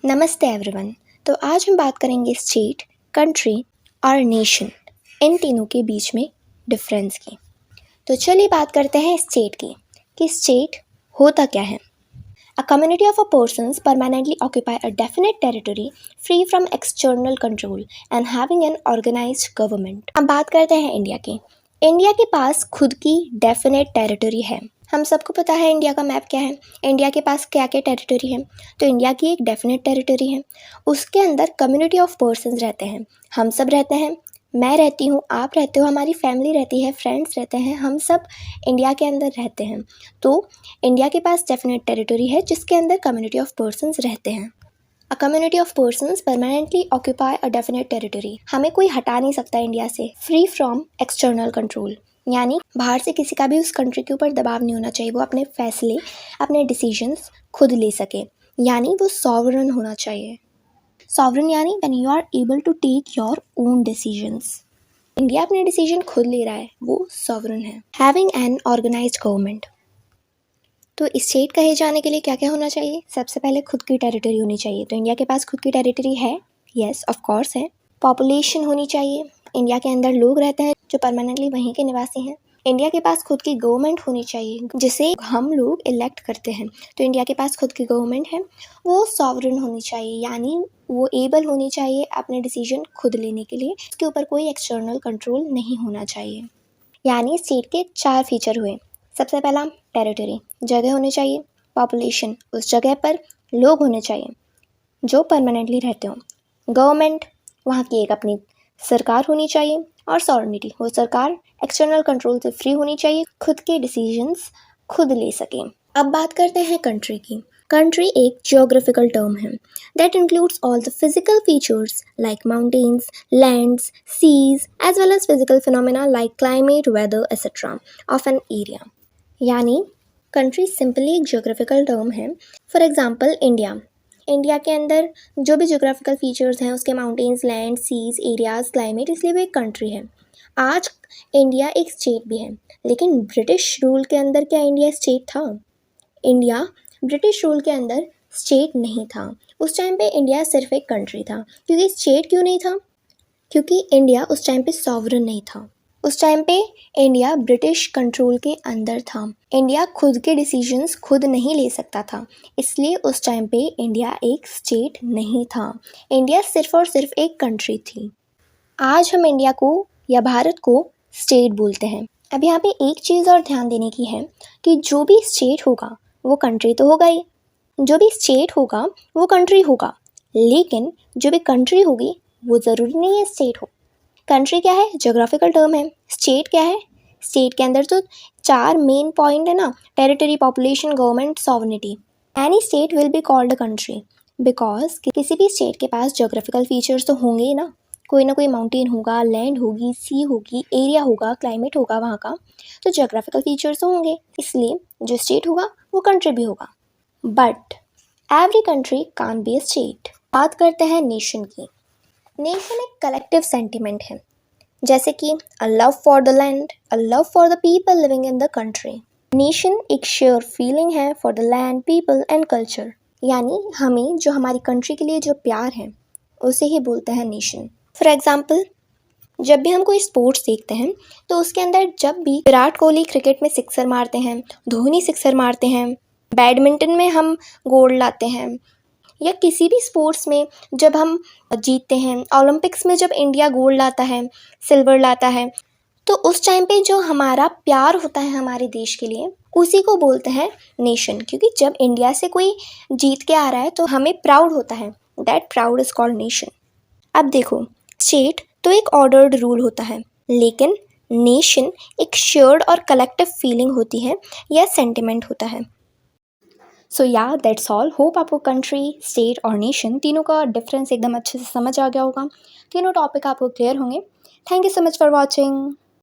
नमस्ते एवरीवन। तो आज हम बात करेंगे स्टेट, कंट्री और नेशन, इन तीनों के बीच में डिफरेंस की। तो चलिए बात करते हैं स्टेट की कि स्टेट होता क्या है। A community of a persons permanently occupy a definite territory free from external control and having an organised government. अब बात करते हैं इंडिया की। इंडिया के पास खुद की डेफिनेट टेरिटरी है। हम सबको पता है इंडिया का मैप क्या है, इंडिया के पास क्या क्या टेरिटरी है। तो इंडिया की एक डेफिनेट टेरिटरी है, उसके अंदर कम्युनिटी ऑफ पर्सन्स रहते हैं। हम सब रहते हैं, मैं रहती हूँ, आप रहते हो, हमारी फैमिली रहती है, फ्रेंड्स रहते हैं, हम सब इंडिया के अंदर रहते हैं। तो इंडिया के पास डेफिनेट टेरिटरी है जिसके अंदर कम्युनिटी ऑफ पर्सन्स रहते हैं। अ community of persons permanently occupy a definite territory. हमें कोई हटा नहीं सकता इंडिया से। फ्री फ्रॉम एक्सटर्नल कंट्रोल, यानी बाहर से किसी का भी उस कंट्री के ऊपर दबाव नहीं होना चाहिए। वो अपने फैसले, अपने डिसीजंस खुद ले सके, यानी वो सॉवरन होना चाहिए। सॉवरन यानी when you are able to take your own decisions. India अपने डिसीजन खुद ले रहा है, वो सॉवरन है। Having an organised government. तो स्टेट कहे जाने के लिए क्या क्या होना चाहिए? सबसे पहले खुद की टेरिटरी होनी चाहिए। तो इंडिया के पास खुद की टेरिटरी है, यस ऑफ कोर्स है। पॉपुलेशन होनी चाहिए, इंडिया के अंदर लोग रहते हैं जो परमानेंटली वहीं के निवासी हैं। इंडिया के पास खुद की गवर्नमेंट होनी चाहिए जिसे हम लोग इलेक्ट करते हैं। तो इंडिया के पास खुद की गवर्नमेंट है, वो सॉवरन होनी चाहिए, यानी वो एबल होनी चाहिए अपने डिसीजन खुद लेने के लिए। उसके ऊपर कोई एक्सटर्नल कंट्रोल नहीं होना चाहिए। यानी स्टेट के 4 फीचर हुए। सबसे पहला टेरिटरी, जगह होनी चाहिए। पॉपुलेशन, उस जगह पर लोग होने चाहिए जो परमानेंटली रहते हो। गवर्नमेंट, वहाँ की एक अपनी सरकार होनी चाहिए। और सॉवरेनिटी, वो सरकार एक्सटर्नल कंट्रोल से फ्री होनी चाहिए, खुद के डिसीजंस खुद ले सकें। अब बात करते हैं कंट्री की। कंट्री एक जियोग्राफिकल टर्म है that includes all the physical features like mountains, lands, seas as well as physical phenomena like climate, weather etcetera of an area. यानी कंट्री सिंपली एक जियोग्राफिकल टर्म है। फॉर एग्जाम्पल इंडिया के अंदर जो भी geographical features हैं, उसके mountains, land, seas, areas, climate, इसलिए वो एक कंट्री है। आज इंडिया एक स्टेट भी है, लेकिन ब्रिटिश रूल के अंदर क्या इंडिया स्टेट था? इंडिया ब्रिटिश रूल के अंदर स्टेट नहीं था। उस टाइम पे इंडिया सिर्फ एक कंट्री था। क्योंकि स्टेट क्यों नहीं था? क्योंकि इंडिया उस टाइम पे सॉवरन नहीं था। उस टाइम पे इंडिया ब्रिटिश कंट्रोल के अंदर था। इंडिया खुद के डिसीजंस खुद नहीं ले सकता था, इसलिए उस टाइम पे इंडिया एक स्टेट नहीं था। इंडिया सिर्फ और सिर्फ एक कंट्री थी। आज हम इंडिया को या भारत को स्टेट बोलते हैं। अब यहाँ पे एक चीज़ और ध्यान देने की है कि जो भी स्टेट होगा वो कंट्री तो होगा ही, जो भी स्टेट होगा वो कंट्री होगा, लेकिन जो भी कंट्री होगी वो ज़रूरी नहीं है स्टेट हो। कंट्री क्या है? ज्योग्राफिकल टर्म है। स्टेट क्या है? स्टेट के अंदर तो 4 मेन पॉइंट है ना, territory, population, government, sovereignty. Any state will be called a country because किसी भी स्टेट के पास ज्योग्राफिकल फीचर्स तो होंगे ही ना। कोई ना कोई माउंटेन होगा, लैंड होगी, सी होगी, एरिया होगा, क्लाइमेट होगा वहाँ का, तो ज्योग्राफिकल फीचर्स तो होंगे, इसलिए जो स्टेट होगा वो कंट्री भी होगा। But every country can be a state. बात करते हैं नेशन की। नेशन एक कलेक्टिव सेंटिमेंट है, जैसे कि a love for the land, a love for the people living in the country. Nation एक शेयर फीलिंग है for the land, people and culture. यानी हमें जो हमारी कंट्री के लिए जो प्यार है उसे ही बोलते हैं नेशन। फॉर एग्जाम्पल, जब भी हम कोई स्पोर्ट्स देखते हैं तो उसके अंदर जब भी विराट कोहली क्रिकेट में सिक्सर मारते हैं, धोनी सिक्सर मारते हैं, बैडमिंटन में हम गोल्ड लाते हैं, या किसी भी स्पोर्ट्स में जब हम जीतते हैं, ओलंपिक्स में जब इंडिया गोल्ड लाता है, सिल्वर लाता है, तो उस टाइम पे जो हमारा प्यार होता है हमारे देश के लिए, उसी को बोलते हैं नेशन। क्योंकि जब इंडिया से कोई जीत के आ रहा है तो हमें प्राउड होता है, that proud is called nation. अब देखो, स्टेट तो एक ऑर्डर्ड रूल होता है, लेकिन नेशन एक शेयर्ड और कलेक्टिव फीलिंग होती है या सेंटिमेंट होता है। सो या दैट्स ऑल। होप आपको कंट्री, स्टेट और नेशन तीनों का डिफरेंस एकदम अच्छे से समझ आ गया होगा। तीनों टॉपिक आपको क्लियर होंगे। Thank you so much for watching.